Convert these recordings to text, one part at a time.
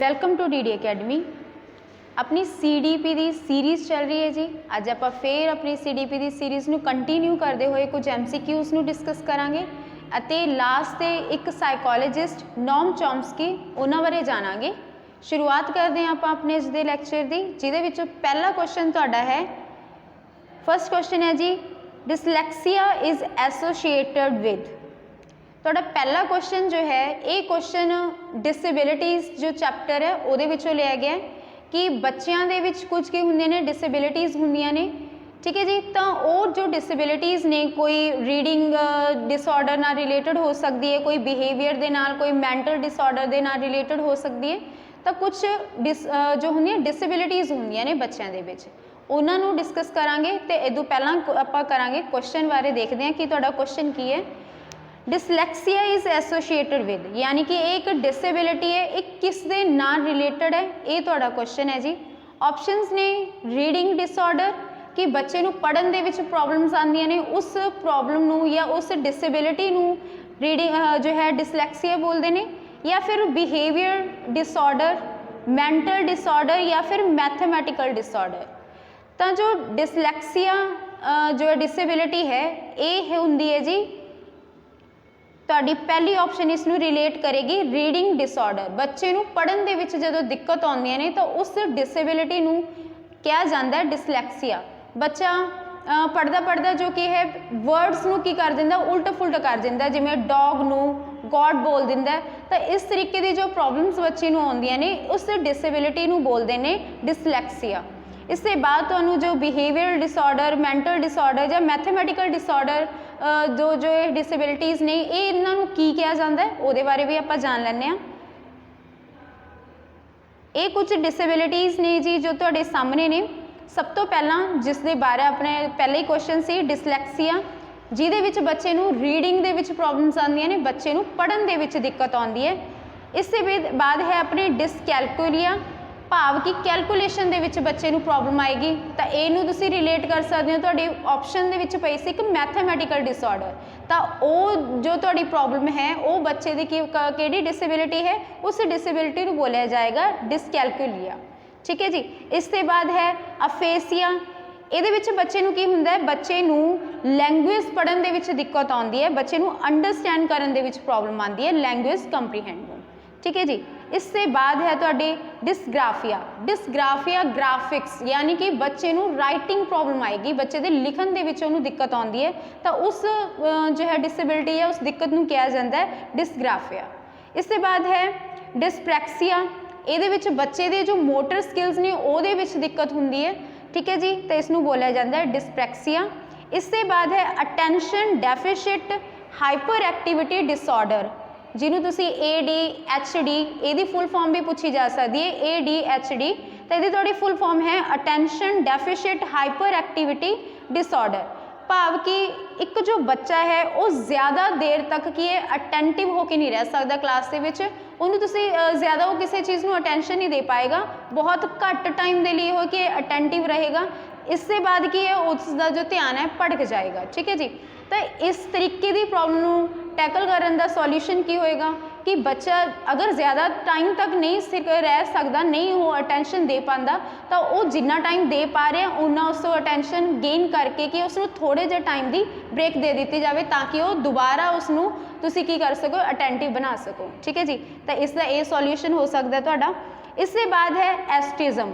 Welcome to D D academy. अपनी CDP की series चल रही है जी। अज आप फिर अपनी CDP की सीरीज़ ਨੂੰ कंटिन्यू करते हुए कुछ MCQs ਨੂੰ डिस्कस करांगे ਅਤੇ लास्ट ते एक साइकोलॉजिस्ट नॉम चॉम्स्की उन्हां बारे जाणांगे। शुरुआत करते हैं आप अपने अज दे लैक्चर की, जिहदे विचों पहला क्वेश्चन तुहाडा है। फर्स्ट क्वेश्चन है जी, डिसलैक्सिया इज़ एसोशिएटेड विद। थोड़ा पहला क्वेश्चन जो है ये क्वेश्चन डिसेबिलिटीज़ जो चैप्टर है वो लिया गया कि बच्चों के विच कुछ की होंगे ने डिसेबिलिटीज़ होंदियां ने, ठीक है जी। तो वो जो डिसेबिलिटीज़ ने कोई रीडिंग डिसऑर्डर नाल रिलेटेड हो सकती है, कोई बिहेवियर के नाल, कोई मैंटल डिसऑर्डर के नाल रिलेटेड हो सकती है। तो कुछ जो होंगे डिसेबिलिटीज़ होंदियां ने बच्चों के विच उन्होंने डिस्कस करांगे। तो इदों पहला आपां करांगे क्वेश्चन बारे, देखते हैं कि तुहाडा क्वेश्चन की है। डिसलैक्सिया इज़ एसोशिएटेड विद, यानी कि एक डिसेबिलिटी है, एक किस दे नाल रिलेटेड है, ये तुहाडा क्वेश्चन है जी। ऑप्शंस ने रीडिंग डिसऑर्डर कि बच्चे नूं पढ़न दे विच प्रॉब्लम्स आंदियां ने, उस प्रॉब्लम नूं या उस डिसेबिलिटी नूं रीडिंग जो है डिसलैक्सिया बोलते हैं, या फिर बिहेवियर डिसऑर्डर, मैंटल डिसऑर्डर या फिर मैथमेटिकल डिसऑर्डर। तो जो डिसलैक्सिया जो डिसेबिलिटी है ये होंदी है जी, तुहाडी पहली ऑप्शन इसनूं रिलेट करेगी रीडिंग डिसऑर्डर। बच्चे नूं पढ़न दे विच जदों दिक्कत आउंदी ने तो उस डिसेबिलिटी नूं कहा जाता है डिसलैक्सिया। बच्चा पढ़दा पढ़दा जो कि है वर्ड्स नूं की कर दिंदा, उल्ट फुलट कर दिंदा, जिवें डॉग नूं गॉड बोल दिंदा। तो इस तरीके की जो प्रॉब्लम्स बच्चे नूं आउंदियां ने उस डिसेबिलिटी नूं बोलदे ने डिसलैक्सिया। इसके बाद तुहानूं जो बिहेवियर डिसऑर्डर, मैंटल डिसऑर्डर या मैथमेटिकल डिसऑर्डर जो डिसेबिलिटीज़ ने ये इन्हों की कहा जाता है वो बारे भी आप जान लैंदे हां। ये कुछ डिसेबिलिटीज़ ने जी जो तुहाडे सामने ने। सब तो पहला जिस दे बारे अपने पहले ही क्वेश्चन सी डिसलैक्सिया, जिहदे विच बच्चे नूं रीडिंग दे विच प्रॉब्लम्स आंदियां ने, बच्चे नूं पढ़न दे विच दिक्कत आउंदी है। इससे बाद है अपने डिसकैलकुलिया, भाव कि कैलकुलेशन दे विच बच्चे नूं प्रॉब्लम आएगी। तो इहनूं तुसीं रिलेट कर सकते हो, तुहाडी ऑप्शन दे विच पई सी एक मैथमेटिकल डिसऑर्डर। तो वो जो तुहाडी प्रॉब्लम है वो बच्चे दी किहड़ी डिसेबिलिटी है, उस डिसेबिलिटी नूं बोलिया जाएगा डिसकैलकुलिया, ठीक है जी। इसके बाद है अफेसिया। ਇਹਦੇ ਵਿੱਚ ਬੱਚੇ ਨੂੰ ਕੀ ਹੁੰਦਾ ਹੈ, ਬੱਚੇ ਨੂੰ ਲੈਂਗੁਏਜ ਪੜ੍ਹਨ ਦੇ ਵਿੱਚ ਦਿੱਕਤ ਆਉਂਦੀ ਹੈ, ਬੱਚੇ ਨੂੰ ਅੰਡਰਸਟੈਂਡ ਕਰਨ ਦੇ ਵਿੱਚ ਪ੍ਰੋਬਲਮ ਆਉਂਦੀ ਹੈ, ਲੈਂਗੁਏਜ ਕੰਪਰੀਹੈਂਡ ਨੂੰ, ठीक है जी। इससे बाद है तुहाडे डिसग्राफिया। डिसग्राफिया ग्राफिक्स यानी कि बच्चे नूं राइटिंग प्रॉब्लम आएगी, बच्चे दे लिखण दे विच उहनूं दिक्कत आउंदी है। तो उस जो है डिसेबिलिटी है उस दिक्कत नूं कहा जाता है डिसग्राफिया। इससे बाद है डिसप्रैक्सिया। ਇਹਦੇ ਵਿੱਚ ਬੱਚੇ ਦੇ जो मोटर स्किल्स ने ਉਹਦੇ ਵਿੱਚ दिक्कत ਹੁੰਦੀ है, ठीक है जी। तो इसनूं बोलिया जाता है डिसप्रैक्सिया। इससे बाद है attention deficit hyper activity disorder, जिन्हों तुसी ADHD ਇਹਦੀ फुल फॉर्म भी पूछी जा सकती है, ADHD। तो ਇਹਦੀ ਤੁਹਾਡੀ फुल फॉर्म है attention deficit hyper activity disorder. भाव कि एक जो बच्चा है वो ज़्यादा देर तक की अटेंटिव होकर नहीं रह सकता क्लास के विच, उन्होंने तुसी ज़्यादा वो किसी चीज़ को अटेंशन नहीं दे पाएगा, बहुत घट टाइम के लिए हो कि अटेंटिव रहेगा। इससे बाद की है उसका जो ध्यान है भटक जाएगा, ठीक है जी। तो इस तरीके की प्रॉब्लम टैकल करने का सॉल्यूशन की होएगा कि बच्चा अगर ज़्यादा टाइम तक नहीं रह सकता, नहीं वो अटेंशन दे पाता, तो वो जिन्ना टाइम दे पा रहे हैं उन्ना उस अटेंशन गेन करके कि उसको थोड़े जे टाइम की ब्रेक दे दी जाए, ताकि वो दोबारा उसनू तुसी की कर सको, अटेंटिव बना सको, ठीक है जी। तो इसका ये सॉल्यूशन हो सकता है तुहाडा। इससे बाद है एस्टिज्म।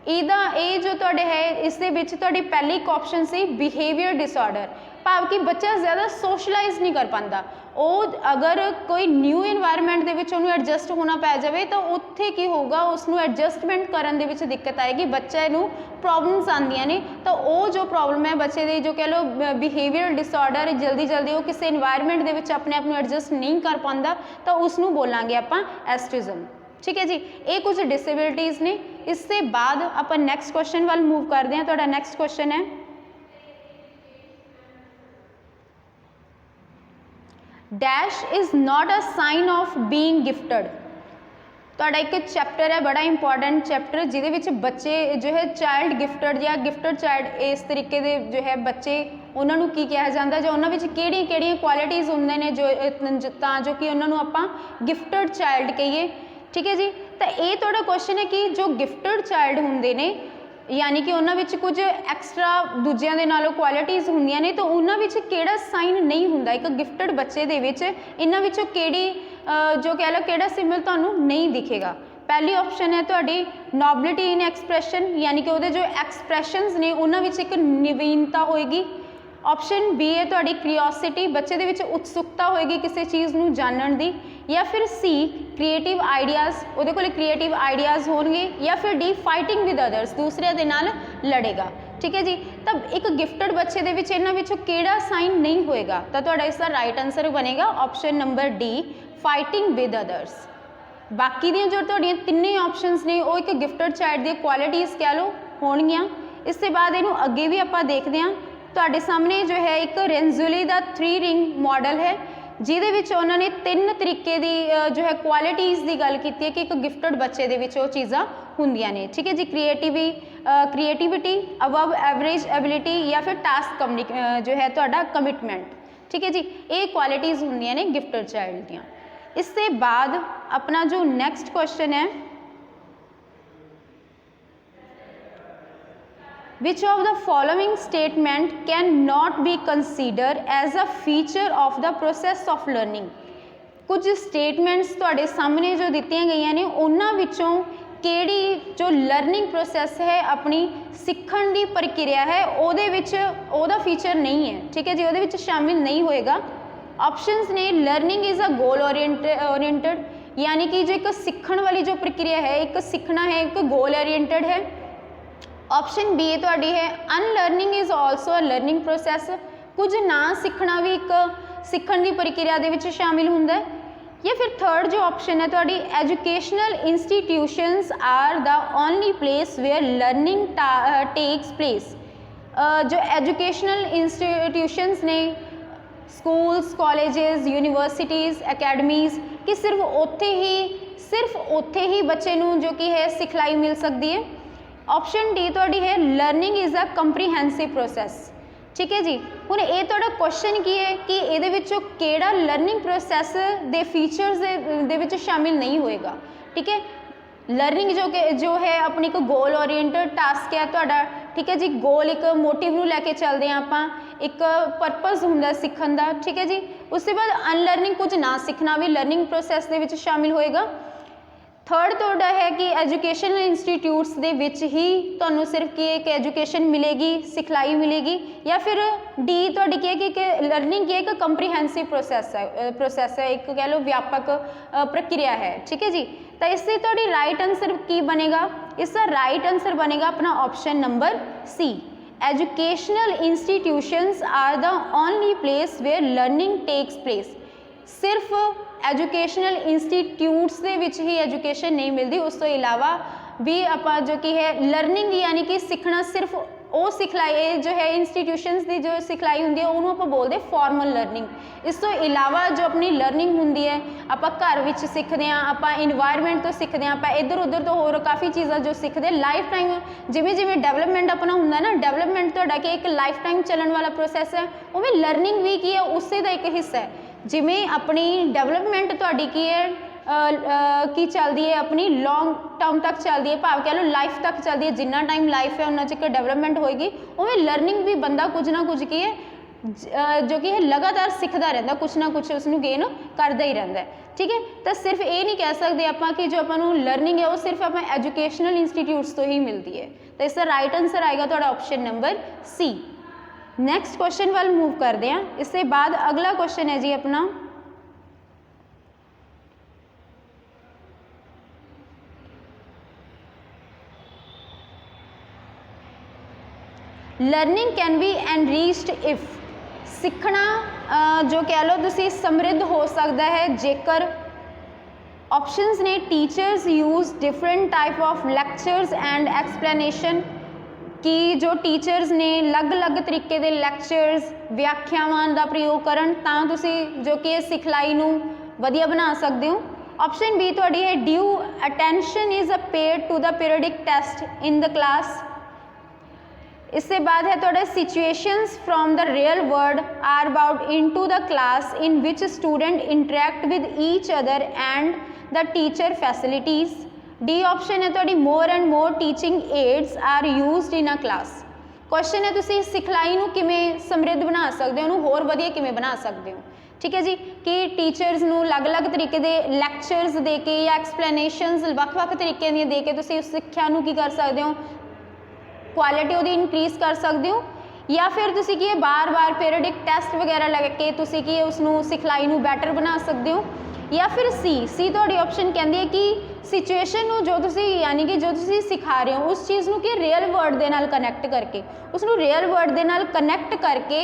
ਇਹਦਾ ਇਹ जो तुहाडे है इस दे विच तुहाडी पहली एक ऑप्शन सी बिहेवियर डिसऑर्डर, भाव कि बच्चा ज़्यादा सोशलाइज नहीं कर पाता। वो अगर कोई न्यू इन्वायरमेंट दे विच उन्हें एडजस्ट होना पै जाए तो उत्थे की होगा, उसनूं एडजस्टमेंट करन दे विच दिक्कत आएगी, बच्चे नूं प्रॉब्लम्स आंदियां ने। तो वो जो प्रॉब्लम है बच्चे दी जो कह लो बिहेवियर डिसऑर्डर, जल्दी जल्दी वो किसी इन्वायरमेंट दे विच अपने आप नूं एडजस्ट नहीं कर पाता, तो उसनूं बोलांगे आपां एस्टिज्म, ठीक है जी। ये कुछ डिसेबिलिटीज़ ने। इससे बाद आप नैक्सट क्वेश्चन वाल मूव करते हैं। तो नैक्सट क्वेश्चन है dash is not a sign of being gifted. तो एक चैप्टर है बड़ा इंपॉर्टेंट चैप्टर, जिहदे विच बच्चे जो है चाइल्ड गिफ्टेड या गिफ्टेड चाइल्ड इस तरीके के जो है बच्चे उन्होंने की कहा जाता है, जो उन्होंने किहड़ियां क्वालिटीज़ होंदे ने जो कि उन्होंने आपां गिफ्टेड चाइल्ड कहिए, ठीक है जी। तो ये थोड़ा क्वेश्चन है कि जो गिफ्टेड चाइल्ड होंगे ने यानी कि उन्होंने कुछ एक्सट्रा दूजिया के नालों क्वालिटीज़ होंदियां ने तो उन्होंने किहड़ा साइन नहीं होंदा एक गिफ्टेड बच्चे दे विच इन्हां विचों किहड़ी जो कह लो किहड़ा सिंबल तुहानूं नहीं दिखेगा। पहली ऑप्शन है तुहाडी नॉबिलिटी इन एक्सप्रैशन यानी कि उहदे जो एक्सप्रैशनस ने उन्हां विच एक नवीनता होएगी। ऑप्शन बी है तुहाडी क्रियोसिटी बच्चे दे विच उत्सुकता होएगी किसी चीज़ नूं जानण दी, या फिर सी क्रिएटिव आइडियाज़ उहदे कोल क्रिएटिव आइडियाज़ होणगे, या फिर डी फाइटिंग विद अदर्स दूसरे दे नाल लड़ेगा। ठीक है जी, तब एक गिफ्टेड बच्चे दे विच इन्हां विचों किहड़ा साइन नहीं होएगा तो तुहाडा इसका राइट आंसर बनेगा option number D fighting with others. बाकी दी जो तुहाडियां तिन्ने ऑप्शनस ने वो एक गिफ्टेड चाइल्ड दी क्वालिटीज़ कह लो होणगियां। इस ते बाद इहनूं अगे भी आपां देखदे हां तुहाडे सामने जो है एक रेंजुली दा 3 रिंग मॉडल है जिहदे विच उन्होंने 3 तरीके दी जो है क्वालिटीज़ की गल की है कि एक गिफ्टेड बच्चे दे विच वो चीज़ां होंदियां ने। ठीक है जी, क्रिएटिविटी अबव एवरेज एबिलिटी या फिर टास्क जो है तुहाडा कमिटमेंट। ठीक है जी, ये क्वालिटीज़ होंदियां ने गिफ्टेड चाइल्ड दियां। इससे बाद अपना जो नेक्स्ट क्वेश्चन है Which of the following statement can not be considered as a feature of the process of learning? कुछ स्टेटमेंट्स तुहाडे सामने जो दित्तियां गईयां ने उन्हां विचों किहड़ी जो लर्निंग प्रोसैस है अपनी सीखण दी प्रक्रिया है उहदे विच उहदा फीचर नहीं है। ठीक है जी, उहदे विच शामिल नहीं होएगा। ऑप्शंस ने learning is a goal oriented यानी कि जो एक सीखण वाली जो प्रक्रिया है एक सीखना है एक गोल ओरिएंटेड है। ऑप्शन बी तुहाडी है unlearning is also a learning process कुछ ना सीखना भी एक सीखण की प्रक्रिया दे विच शामिल हुंदा है। या फिर थर्ड जो ऑप्शन है तुहाडी educational institutions are the only place where learning takes place. जो एजुकेशनल इंस्टीट्यूशनस ने स्कूल्स कॉलेजेस यूनिवर्सिटीज़ अकैडमीज़ कि सिर्फ उत्थे ही बच्चे नूं जो कि है सिखलाई मिल सकती है। ऑप्शन डी तुहाडी है learning is a comprehensive process. ठीक है जी, हुण ये तुहाडा क्वेश्चन की है कि इहदे विचों किहड़ा लर्निंग प्रोसैस दे फीचर्स दे विच शामिल नहीं होएगा। ठीक है, लर्निंग जो है अपनी एक गोल ओरिएंटेड टास्क है तुहाडा। ठीक है जी, गोल एक मोटिव नूं लैके चलदे आं आपां एक परपज़ हुंदा सीखण दा। ठीक है जी, उसके बाद अनलर्निंग कुछ ना सीखना भी लर्निंग प्रोसैस दे विच शामिल होएगा। थर्ड तुहाडा है कि एजुकेशनल इंस्टीट्यूट्स दे विच ही तुहानूं सिर्फ की एक एजुकेशन मिलेगी सिखलाई मिलेगी, या फिर डी तुहाडी की है कि लर्निंग की एक कंप्रीहेंसिव प्रोसैस है एक कह लो व्यापक प्रक्रिया है। ठीक है जी, तो इससे तुहाडी राइट आंसर की बनेगा, इसका राइट आंसर बनेगा अपना option number C educational institutions are the only place where learning takes place. सिर्फ एजुकेशनल इंस्टीट्यूट्स दे विच ही एजुकेशन नहीं मिलती, उस तो इलावा भी आपां जो कि है लर्निंग यानी कि सीखना सिर्फ वो सिखलाई जो है इंस्टीट्यूशनस की जो सिखलाई होंदी है उन्होंने आप बोलते फॉर्मल लर्निंग। इस तो इलावा जो अपनी लर्निंग होंदी है आप घर विच सीखते हैं आप इन्वायरमेंट तो सीखते हैं आप इधर उधर तो होर काफ़ी चीज़ा जो सीखते लाइफ टाइम जिमें जिमें डेवलपमेंट अपना होंगे ना डेवलपमेंट तो कि एक लाइफ टाइम चलन वाला प्रोसैस है उमें लर्निंग भी की है उससे का एक हिस्सा है। जिमें अपनी डेवलपमेंट तुहाडी की है की चलती है अपनी लॉन्ग टर्म तक चलती है भाव कह लो लाइफ तक चलती है जिन्ना टाइम लाइफ है उन्ना चिर डेवलपमेंट होएगी उमें लर्निंग भी बंदा कुछ ना कुछ की है जो कि है लगातार सीखता रहता कुछ ना कुछ उसनूं गेन करता ही रहता है। ठीक है, तो सिर्फ ये नहीं कह सकते आप कि जो आपको लर्निंग है वो सिर्फ आप एजुकेशनल इंस्टीट्यूट्स तो ही मिलती है। तो इसका राइट आंसर आएगा थोड़ा option number C. Next question वाल मूव करते हैं। इससे बाद अगला क्वेश्चन है जी अपना learning can be enriched if सीखना जो कह लो तुसी समृद्ध हो सकता है जेकर ऑप्शंस ने teachers use different type of lectures and explanation कि जो टीचर्स ने अलग अलग तरीके के लैक्चर्स व्याख्यावान का प्रयोग करन तां तुसी जो कि सिखलाई नूं वधिया बना सकते हो। ऑप्शन बी तुहाडी है due attention is a paid to the periodic test in the class. इससे बाद है थोड़े situations from the real world are about into the class in which student interact with each other and the teacher facilities. D option है तुहाडी more and more teaching aids are used in a class. Question है तुसी सिखलाई नूं किवें समृद्ध बना सकते हो, होर वधिया किवें बना सकते हो। ठीक है जी, कि टीचर्स नूं अलग-अलग तरीके दे लैक्चरस दे के या एक्सप्लेनेशनस वख-वख तरीके दी दे के तुसी उस सिक्ख्या नूं की कर सकते हो, क्वालिटी उहदी इंक्रीज कर सकते हो, या फिर तुसी की बार बार पीरियडिक टेस्ट वगैरह लगा के तुसी की उसनूं सिखलाई नूं बैटर बना सकते हो। या फिर सी तुहाडी ऑप्शन कहती है कि सिचुएशन नूं जो तुसी यानी कि जो तुसी सिखा रहे हो उस चीज़ नूं कि रियल वर्ड दे नाल कनैक्ट करके उसनूं रियल वर्ड दे नाल कनैक्ट करके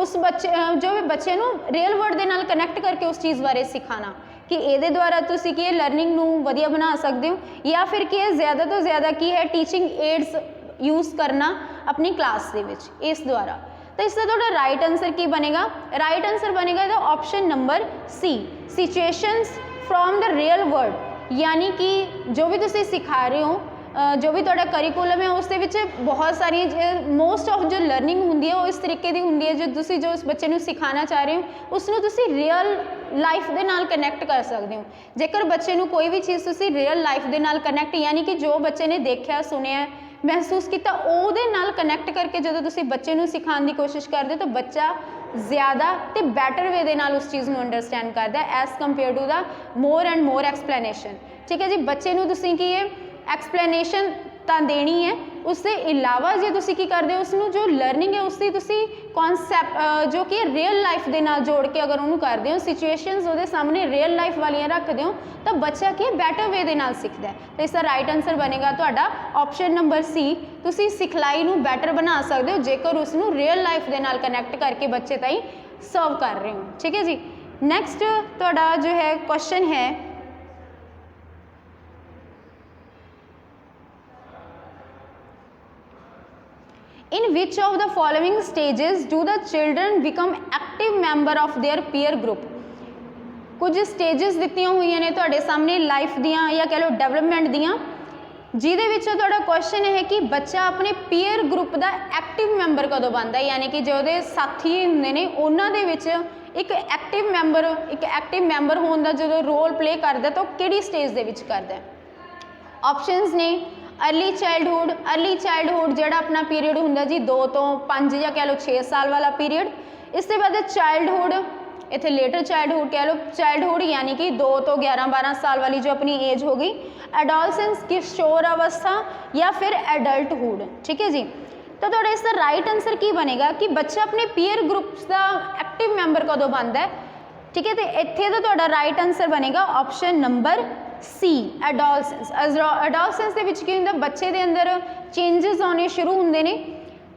उस बच्चे जो भी बच्चे नूं रियल वर्ड दे नाल कनैक्ट करके उस चीज़ बारे सिखाना कि ये द्वारा तुसी की लर्निंग नूं वधिया बना सकते हो, या फिर कि ज़्यादा तो ज़्यादा की है टीचिंग एड्स यूज़ करना अपनी क्लास दे विच इस द्वारा। तो इसका थोड़ा राइट आंसर की बनेगा, राइट आंसर बनेगा तो option number C, situations from the real world, यानी कि जो भी तुसी सिखा रहे हो जो भी तुहाडा करिकुलम है उस दे विच बहुत सारी मोस्ट ऑफ जो लर्निंग होंदी है वो इस तरीके की होंदी है जो तुसी जो उस बच्चे नूं सिखाना चाह रहे हो उसनूं तुसी रियल लाइफ दे नाल कनैक्ट कर सकते हो। जेकर बच्चे नूं कोई भी चीज़ तुसी रियल लाइफ दे नाल कनैक्ट यानी कि जो बच्चे ने देखा सुनिया महसूस किया ਉਹਦੇ ਨਾਲ कनैक्ट करके जो तुसी बच्चे नूं सिखाने की कोशिश करते हो तो बच्चा ज़्यादा तो बैटर वे दे नाल उस चीज़ नूं अंडरस्टैंड करता है as compare to the more and more explanation. ठीक है जी, बच्चे नूं तुसी की एक्सप्लेनेशन तो देनी है, उससे इलावा जो तुसी की करते हो उसनूं जो लर्निंग है उसकी तुसी कॉन्सैप्ट जो कि रियल लाइफ के नाल जोड़ के अगर उन्होंने करते हो सिचुएशनस वो सामने रियल लाइफ वालियां रखते हो तो बच्चा की बैटर वे दे नाल सीखता है। तो इसका राइट आंसर बनेगा तुहाडा ऑप्शन नंबर सी, तुसी सिखलाई नूं बैटर बना सकते हो जेकर उसनूं रियल लाइफ के नाल कनैक्ट करके बच्चे ताईं सर्व कर रहे हो। ठीक है जी, नैक्सट तुहाडा जो है क्वेश्चन है In which of the following stages do the children become active member of their peer group? कुछ स्टेजेस दित्तियां हुई ने तुहाडे सामने लाइफ दियां या कह लो डेवलपमेंट दियां, जिहदे विच तुहाडा क्वेश्चन है कि बच्चा अपने पीयर ग्रुप का एक्टिव मैंबर कदों बनता है, यानी कि जो उहदे साथी हुंदे ने उन्हां दे विच एक एक्टिव मैंबर होने का जो रोल प्ले करता तो किहड़ी स्टेज दे विच करता है। ऑप्शंस ने अर्ली चाइल्डहुड जिहड़ा अपना पीरियड हुंदा जी 2 तो 5 या कह लो 6 साल वाला पीरियड, इसके बाद चाइल्डहुड इत्थे लेटर चाइल्डहुड कह लो चाइल्डहुड यानी कि 2 तो 11-12 साल वाली जो अपनी एज होगी, एडोलसेंस किशोर अवस्था या फिर एडल्टहुड। ठीक है जी, तो थोड़ा इसका राइट आंसर की बनेगा कि बच्चा अपने पीयर ग्रुप्स का एक्टिव मैंबर कदों बनता है। ठीक है, तो इत्थे तो थोड़ा राइट आंसर बनेगा option number C, adolescence. Adolescence दे विच की हुंदा बच्चे दे अंदर चेंजेस आने शुरू होंदे ने,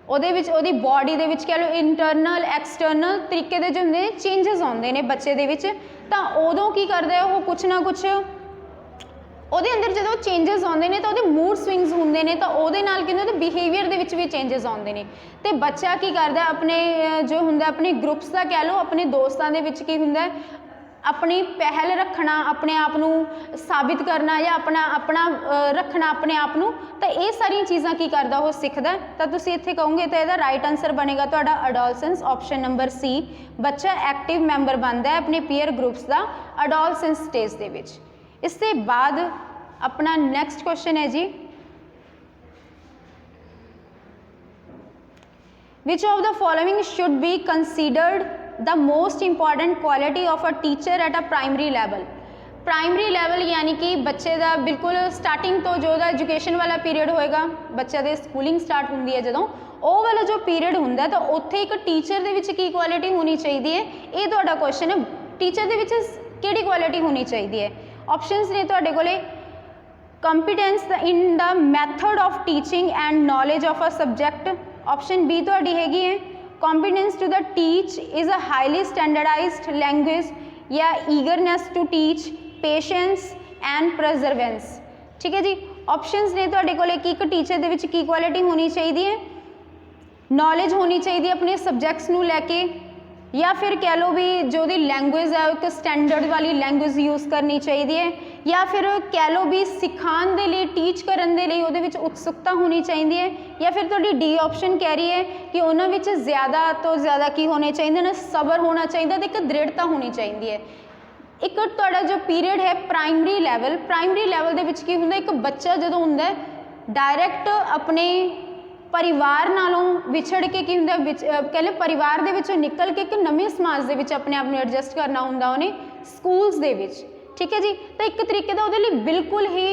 ਉਹਦੇ ਵਿੱਚ ਉਹਦੀ ਬੋਡੀ ਦੇ ਵਿੱਚ ਕਹ ਲਓ ਇੰਟਰਨਲ ਐਕਸਟਰਨਲ ਤਰੀਕੇ ਦੇ ਜੋ ਹੁੰਦੇ ਨੇ ਚੇਂਜਸ ਆਉਂਦੇ ਨੇ ਬੱਚੇ ਦੇ ਵਿੱਚ, ਤਾਂ ਉਦੋਂ ਕੀ ਕਰਦਾ ਉਹ ਕੁਛ ਨਾ ਕੁਛ ਉਹਦੇ ਅੰਦਰ ਜਦੋਂ ਚੇਂਜਸ ਆਉਂਦੇ ਨੇ ਤਾਂ ਉਹਦੇ ਮੂਡ ਸਵਿੰਗਸ ਹੁੰਦੇ ਨੇ, ਤਾਂ ਉਹਦੇ ਨਾਲ ਕਹਿੰਦੇ ਉਹਦੇ ਬਿਹੇਵੀਅਰ ਦੇ ਵਿੱਚ ਵੀ ਚੇਂਜਸ ਆਉਂਦੇ ਨੇ। ਤੇ ਬੱਚਾ ਕੀ ਕਰਦਾ ਆਪਣੇ ਜੋ ਹੁੰਦਾ ਆਪਣੇ ਗਰੁੱਪਸ ਦਾ ਕਹ ਲਓ ਆਪਣੇ ਦੋਸਤਾਂ ਦੇ ਵਿੱਚ ਕੀ ਹੁੰਦਾ अपनी पहल रखना, अपने आप नूं साबित करना या अपना रखना अपने आप नूं, तो ये सारी चीज़ां की करदा वो सीखदा। तो तुसीं इत्थे कहोगे तो इहदा राइट आंसर बनेगा तुहाडा एडोलसेंस, ऑप्शन नंबर सी। बच्चा एक्टिव मैंबर बनता है अपने पीयर ग्रुप्स का एडोलसेंस स्टेज दे विच। इसके बाद अपना नैक्सट क्वेश्चन है जी, which of the following should be considered the most important quality of a teacher at a primary level. Primary level यानी कि बच्चे का बिल्कुल स्टार्टिंग तो जो एजुकेशन वाला पीरियड होएगा, बच्चे की स्कूलिंग स्टार्ट होंदी है जदों ਉਹ वाला जो पीरियड होंदा तो उत्थे एक टीचर दे विच की क्वालिटी होनी चाहिए है, ये तुहाडा क्वेश्चन है। टीचर दे विच किहड़ी क्वालिटी होनी चाहिए है? ऑप्शंस ने तुहाडे कोले competence in the method of teaching and knowledge of a subject, option B तुहाडी हैगी है competence to the teach is a highly standardized language, या eagerness to teach, patience and perseverance. ठीक है जी, ऑप्शंस ने तुहाडे कोले कि एक टीचर दे विच की क्वालिटी होनी चाहिए है, नॉलेज होनी चाहिए अपने सबजैक्ट्स नूं लैके, या फिर कह लो भी जो दी लैंग्वेज है एक स्टैंडर्ड वाली लैंग्वेज यूज़ करनी चाहिए है, या फिर कह लो भी सिखाने के लिए टीच करने के लिए उहदे विच उत्सुकता होनी चाहिए है, या फिर तुहाडी डी ऑप्शन कह रही है कि उन्हां विच ज़्यादा तो ज़्यादा की होने चाहिए ना, सबर होना चाहिए तो एक दृढ़ता होनी चाहिए है। ਇੱਕ ਤੁਹਾਡਾ ਜੋ ਪੀਰੀਅਡ ਹੈ ਪ੍ਰਾਇਮਰੀ ਲੈਵਲ ਦੇ ਵਿੱਚ ਕੀ ਹੁੰਦਾ, ਇੱਕ ਬੱਚਾ ਜਦੋਂ ਹੁੰਦਾ ਡਾਇਰੈਕਟ ਆਪਣੇ परिवार नालों विछड़ के की हुंदा कहले परिवार दे विचों निकल के एक नवे समाज दे विच अपने आप नूं एडजस्ट करना हुंदा उहने स्कूल्स दे विच, ठीक है जी। तो एक तरीके दा उहदे लई बिल्कुल ही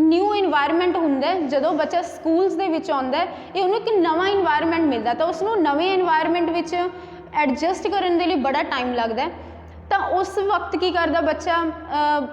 न्यू इन्वायरमेंट हुंदा है। जदों बच्चा स्कूल्स दे विच आउंदा है ये उहनूं एक नवा इन्वायरमेंट मिलदा, तो उसनूं नवे इन्वायरमेंट विच एडजस्ट करन दे लई बड़ा टाइम लगदा है। तो उस वक्त की करता बच्चा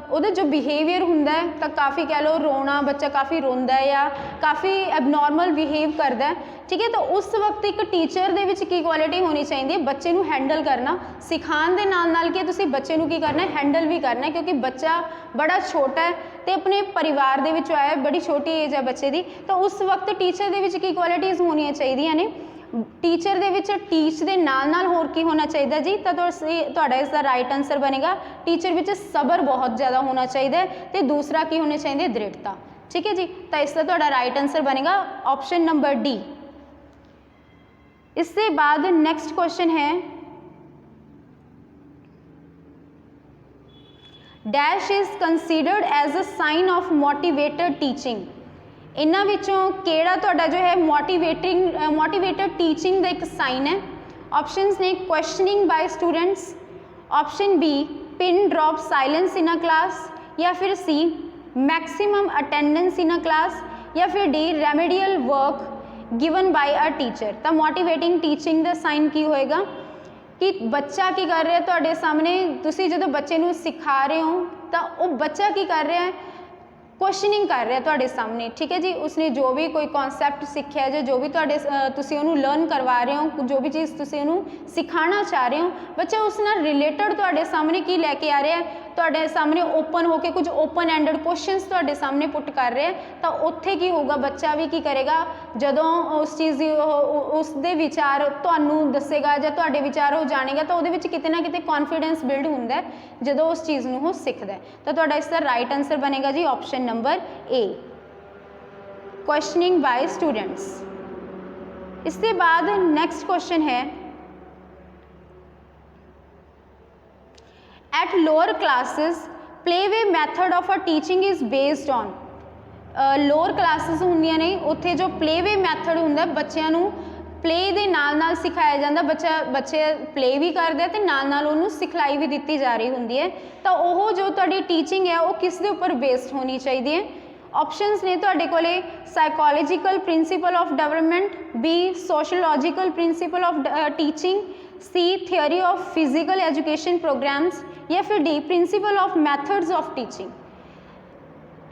उहदा जो बिहेवियर हुंदा है तो काफ़ी कह लो रोना, बच्चा काफ़ी रोंदा है या काफ़ी एबनॉर्मल बिहेव करता है, ठीक है। तो उस वक्त एक टीचर दे विच की क्वालिटी होनी चाहिए, बच्चे नूं हैंडल करना सिखाण दे नाल कि तुसीं बच्चे नूं की करना है हैंडल भी करना है, क्योंकि बच्चा बड़ा छोटा है तो अपने परिवार दे विचों आया, बड़ी छोटी एज है बच्चे की। तो उस वक्त टीचर दे विच की क्वालिटीज़ होनी चाहिए ने, टीचर दे विच टीच दे नाल होर की होना चाहिए जी। तो तुहाडा इसका राइट आंसर बनेगा टीचर विच सबर बहुत ज़्यादा होना चाहिए, तो दूसरा की होनी चाहिए दृढ़ता, ठीक है जी। तो इसका तुहाडा राइट आंसर बनेगा ऑप्शन नंबर डी। इसके बाद नेक्स्ट क्वेश्चन है dash is considered as a sign of motivated teaching. इन्हां विचों किहड़ा तुहाडा जो है मोटिवेटेड टीचिंग का एक साइन है। ऑप्शंस ने questioning by students, option B pin drop silence in a class, या फिर C maximum attendance in a class, या फिर D remedial work given by a teacher. तो मोटिवेटिंग टीचिंग का साइन की होएगा कि बच्चा की कर रहा है तुहाडे सामने, तुसीं जदों बच्चे नूं सिखा रहे हो तो वो बच्चा की कर रहा है क्वेश्चनिंग कर रहा है तुहाडे सामने, ठीक है जी। उसने जो भी कोई कॉन्सैप्ट सीखा है जो भी तुहाडे तुसीं उहनूं लर्न करवा रहे हो, जो भी चीज़ तुसीं उहनूं सिखाना चाह रहे हो, बच्चा उस नाल रिलेटेड तुहाडे सामने की लैके आ रहा है, तुहाडे सामने ओपन होकर कुछ ओपन एंडेड क्वेश्चनस तुहाडे सामने पुट कर रहे हैं। तो उत्थे की होगा बच्चा भी की करेगा जदों उस चीज़ की उसके विचार तुहानूं दसेगा या तुहाडे विचार हो जानेगा, तो उहदे विच किते ना किते कॉन्फिडेंस बिल्ड हुंदा है जदों उस चीज़ नूं वो सिखदा है। तो तुहाडा इसका राइट आंसर बनेगा जी option number A, questioning by students. इसके बाद नेक्स्ट क्वेश्चन है at lower classes play way method of a teaching is based on. Lower classes होंदियां ने उत्थे जो प्लेवे मैथड हुंदा बच्चों नूं प्ले दे नाल सिखाया जाता, बच्चे प्ले भी करते हैं तो नाल उन्होंने सिखलाई भी दी जा रही होंगी है। तो वह जो तुहाडी टीचिंग है वो किस दे उपर बेस्ड होनी चाहिए है। ऑप्शंस ने तुहाडे कोले psychological principle of development, B sociological principle of teaching, C theory of physical education programs, या फिर D principle of methods of teaching.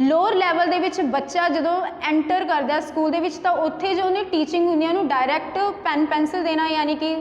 Lower level दे विच बच्चा जदों एंटर करता स्कूल दे विच तो उत्थे जो उन्हें टीचिंग हुंदी है उन्हें डायरैक्ट पैन पेंसिल देना, यानी कि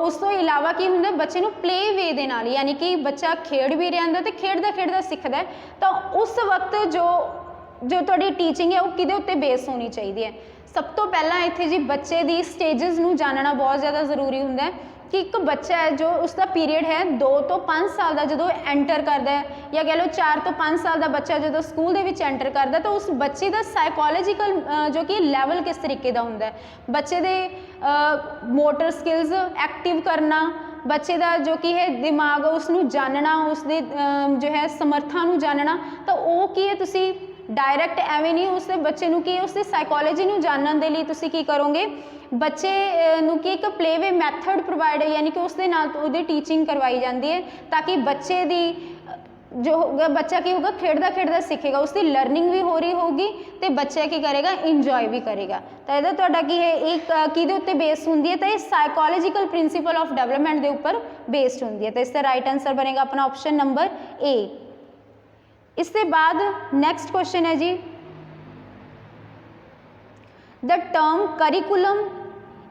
उस तो इलावा की हुंदा बच्चे नूं प्ले वे दे नाल, यानी कि बच्चा खेड भी रहा होंदा ते खेडदा सीखदा है। तो उस वक्त जो तुहाडी टीचिंग है वो किहदे उत्ते बेस होनी चाहिए है। सब तो पहला इत्थे जी बच्चे दी स्टेजेस नूं जानना बहुत ज़्यादा जरूरी हुंदा है कि एक बच्चा है जो उसका पीरियड है 2 तो 5 साल का जो एंटर करता है, या कह लो 4 तो 5 साल का बच्चा जो स्कूल के विच एंटर करता है, तो उस बच्चे का साइकोलॉजिकल जो कि लैवल किस तरीके का होंदा है, बच्चे दे मोटर स्किल्स एक्टिव करना, बच्चे का जो कि है दिमाग उसनूं जानना, उसके जो है समर्थां नूं जानना। तो वो की है तुसी डायरैक्ट एवें नहीं उसके बच्चे नूं की उसकी साइकोलॉजी नूं जानने के लिए तुसी की करोगे, बच्चे नूं की एक प्लेवे मैथड प्रोवाइड है, यानी कि उसके नाल उहदी टीचिंग करवाई जाती है ताकि बच्चे दी जो होगा बच्चा की होगा खेडदा सीखेगा, उसकी लर्निंग भी हो रही होगी तो बच्चा की करेगा इंजॉय भी करेगा। तो यह तुहाडा की है एक किहदे उत्ते बेस होंदी है, तो ये साइकोलॉजिकल प्रिंसीपल ऑफ डेवलपमेंट के उपर बेस्ड होंदी है। तो इसका राइट आंसर बनेगा अपना ऑप्शन नंबर ए। इसके बाद नेक्स्ट क्वेश्चन है जी the term curriculum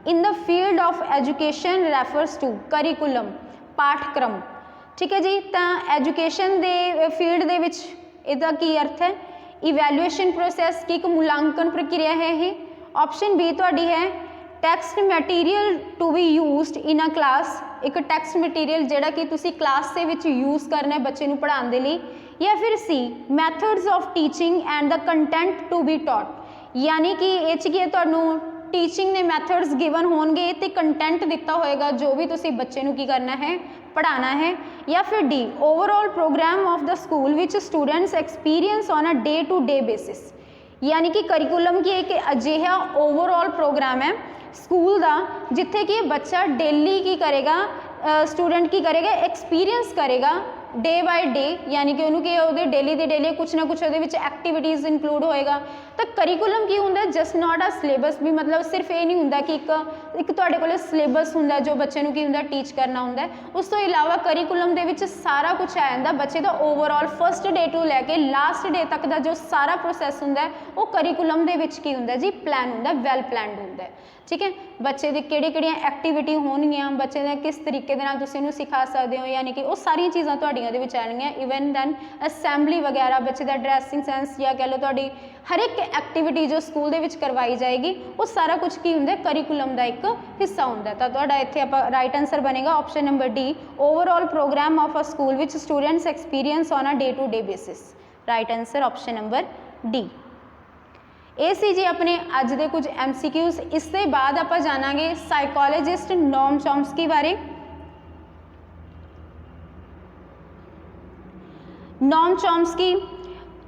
in the field of education refers to. Curriculum पाठक्रम, ठीक है जी। तो एजुकेशन के फील्ड दे विच इहदा की अर्थ है इवैल्यूएशन प्रोसैस की एक मूल्यांकन प्रक्रिया है ये। ऑप्शन बी तुहाडी है text material to be used in a class, एक टैक्सट मटीरियल जिहड़ा कि तुसी क्लास दे विच यूज़ करना है बच्चे नूं पढ़ाउण दे लई, या फिर C methods of teaching and the content to be taught, यानी कि ये की तुहानूं टीचिंग ने मैथड्स गिवन होणगे तो कंटेंट दिता होएगा जो भी तुसी बच्चे नूं की करना है पढ़ाना है, या फिर the overall programme of the school which students experience on a day to day basis, यानी कि करिकुलम की एक अजिहा ओवरऑल प्रोग्राम है स्कूल का जिथे कि बच्चा डेली की करेगा, स्टूडेंट की करेगा, एक्सपीरियंस करेगा डे बाय डे, यानी कि उन्होंने कि वो डेली के डेली कुछ ना कुछ एक्टिविटीज़ इंक्लूड होएगा। तो करिकुलम की होंगे जस्ट नॉट अ सिलेबस भी, मतलब सिर्फ ये नहीं होंगे कि एक तुहाडे कोल सिलेबस होंगे जो बच्चे की होंगे टीच करना होंगे, उस तो इलावा करिकुलम के विच सारा कुछ आ जाता बच्चे का ओवरऑल फर्स्ट डे टू लैके लास्ट डे तक का जो सारा प्रोसैस होंगे वो करिकुलम के विच की होंगे जी प्लैन होंगे, वैल प्लैंड होंगे। ठीक है, बच्चे की किहड़ी एक्टिविटी होणगियां, बच्चे ने किस तरीके दे नाल तुसीं उहनूं सिखा सकते हो, यानी कि वो सारियां चीज़ां तुहाडियां दे विच आउणगियां। इवन दैन असैंबली वगैरह, बच्चे का ड्रैसिंग सेंस या कह लो तुहाडी हर एक एक्टिविटी जो स्कूल दे विच करवाई जाएगी वो सारा कुछ की हुंदा करिकुलम का एक हिस्सा हुंदा। तो तुहाडा इत्थे आपां राइट आंसर बनेगा option number D overall programme of a school which students experience on a day to day basis. Right answer option number D. ये सी जी अपने अज दे कुछ MCQs। इसके बाद आप जानांगे साइकोलॉजिस्ट नॉम चॉम्स्की बारे। नॉम चॉम्स्की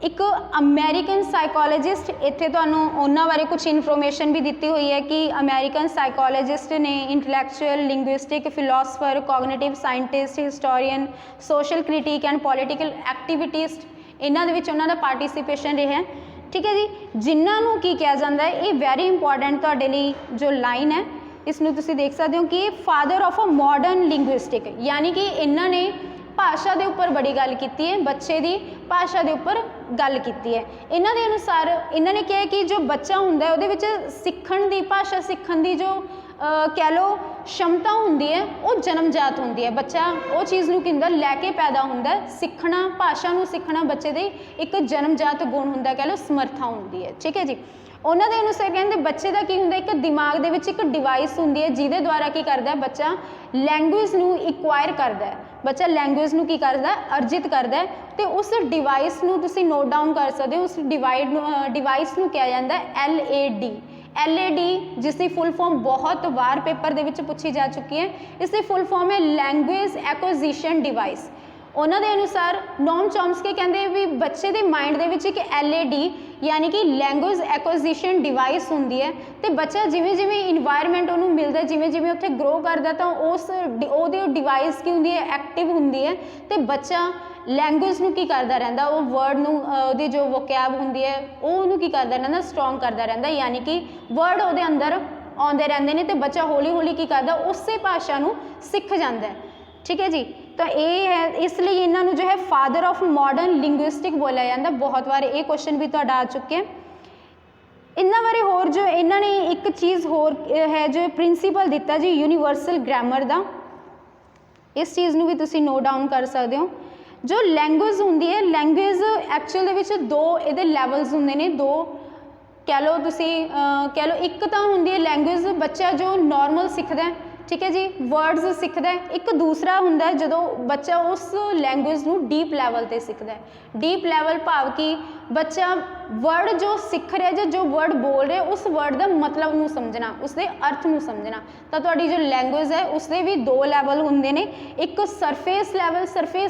एक अमेरिकन साइकोलॉजिस्ट, इत्थे तुहानूं उन्हां बारे कुछ इन्फॉर्मेशन भी दी हुई है कि अमेरिकन साइकोलॉजिस्ट ने intellectual, linguistic, philosopher, cognitive scientist, historian, social critic and political activist, इन्हां दे विच उन्हां दा पार्टिसिपेशन रहा है। ठीक है जी, जिन्हों की कहा जाता है, ये वैरी इंपॉर्टेंट तुहाडे लई जो लाइन है इसनूं तुसीं देख सकते हो कि father of a modern linguistic, यानी कि इन्होंने भाषा के उपर बड़ी गल की है, बच्चे की भाषा के उपर गल की है। इन्हों के अनुसार इन्होंने कहा कि जो बच्चा होंदा है वो सीखण की, भाषा सीखण की जो कह लो क्षमता होंदी है वो जन्मजात होंदी है। बच्चा वो चीज़ नूं किंदा लैके पैदा होंदा है, सीखना, भाषा नूं सीखना बच्चे दे एक जन्मजात गुण होंदा, कह लो समर्था होंदी है। ठीक है जी, उन्होंने अनुसार कहते बच्चे का की होंदा एक दिमाग दे विच एक डिवाइस होंदी है जिहदे द्वारा की करदा है बच्चा लैंगुएज नूं इक्वायर करदा है, बच्चा लैंगुएज नूं की करदा है, अर्जित करदा है। तो उस डिवाइस नूं तुसीं नोट डाउन कर सकते हो, उस डिवाइस नूं कहा जाता है LAD। LAD जिसकी फुल फॉर्म बहुत बार पेपर दे विच पूछी जा चुकी है, इसकी फुल फॉर्म है लैंगुएज एक्विजिशन डिवाइस। उन्होंने अनुसार नॉम चॉम्स्की कहते भी बच्चे के माइंड दे विच एक LAD यानी कि लैंगुएज एक्विजिशन डिवाइस होंदी है। तो बच्चा जिमें जिमें इन्वायरमेंट उन्होंने मिलता, जिमें जिमें उत्थे ग्रो करता, तो उस डिवाइस की होंदी है एक्टिव होंदी है। तो बच्चा लैंगुएज नूं की करता रहता, वो वर्ड नूं जो वोकैब होंदी है वो की करता रहता, स्ट्रोंग करता रहता, यानी कि वर्ड वो अंदर आते रहते हैं। तो बच्चा हौली हौली की करता उस भाषा नूं सीख जाता है। ठीक है जी, तो ये है, इसलिए इन्हों जो है फादर ऑफ मॉडर्न लिंग्विस्टिक बोलिया जाता। बहुत बार ये क्वेश्चन भी तुहाडा आ चुके हैं। इन्हों बारे होर जो इन्होंने एक चीज़ होर है जो प्रिंसीपल दिता जी यूनीवर्सल ग्रामर का, इस चीज़ नूं भी तुसीं नोट डाउन कर सकते हो। जो लैंगुएज होंदी है, लैंगुएज एक्चुअल दे विच दो इहदे लैवल्स होंदे ने, दो कह लो तुसीं कह लो, एक तो होंदी है लैंगुएज बच्चा जो नॉर्मल सीखदा है, ठीक है जी, वर्ड्स सीखता है। एक दूसरा होंदा है जो बच्चा उस लैंगुएज नूं डीप लैवल ते सीखता है। डीप लैवल भाव कि बच्चा वर्ड जो सीख रहा है, जो वर्ड बोल रहे उस वर्ड का मतलब नूं समझना, उसके अर्थ नूं समझना। तो तुहाडी जो लैंगुएज है उसके भी दो लैवल होंदे ने। एक सरफेस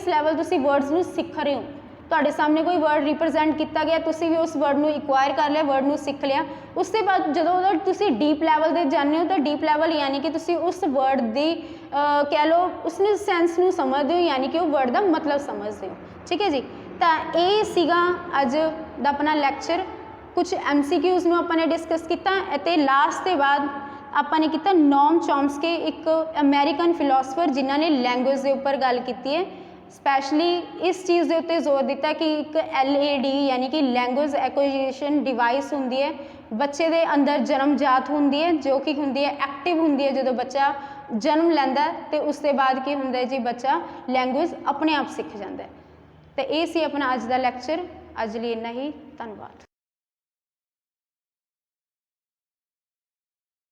लैवल तुसीं वर्ड्स नूं सीख रहे हो, तुहाडे सामने कोई वर्ड रिप्रजेंट किया गया, तुसीं भी उस वर्ड नूं इक्वायर कर लिया, वर्ड नूं सीख लिया। उसके बाद जो तुसीं डीप लैवल दे जाने हो, तो डीप लैवल यानी कि तुसीं उस वर्ड की कह लो उसने सेंस नूं समझते हो, यानी कि वो वर्ड का मतलब समझते हो। ठीक है जी, तो ये सीगा अज दा अपना लैक्चर। कुछ MCQs नूं आपां ने डिस्कस किया ते लास्ट के बाद आपां ने किया नॉम चॉम्स्की, एक अमेरिकन फिलोसफर जिन्हों ने लैंगुएज के उपर गल की है। स्पैशली इस चीज़ के उत्ते जोर दिता कि एक LAD यानी कि लैंगुएज एक्विजिशन डिवाइस होंदी है, बच्चे के अंदर जन्मजात होंदी है, जो कि होंदी है एक्टिव होंदी है जो बच्चा जन्म लैंदा है, तो उसके बाद की होंदा है जी बच्चा लैंगुएज अपने आप सीख जाता है। तो ये सी अपना अज का लैक्चर, अज लिए इन्ना ही। धन्यवाद।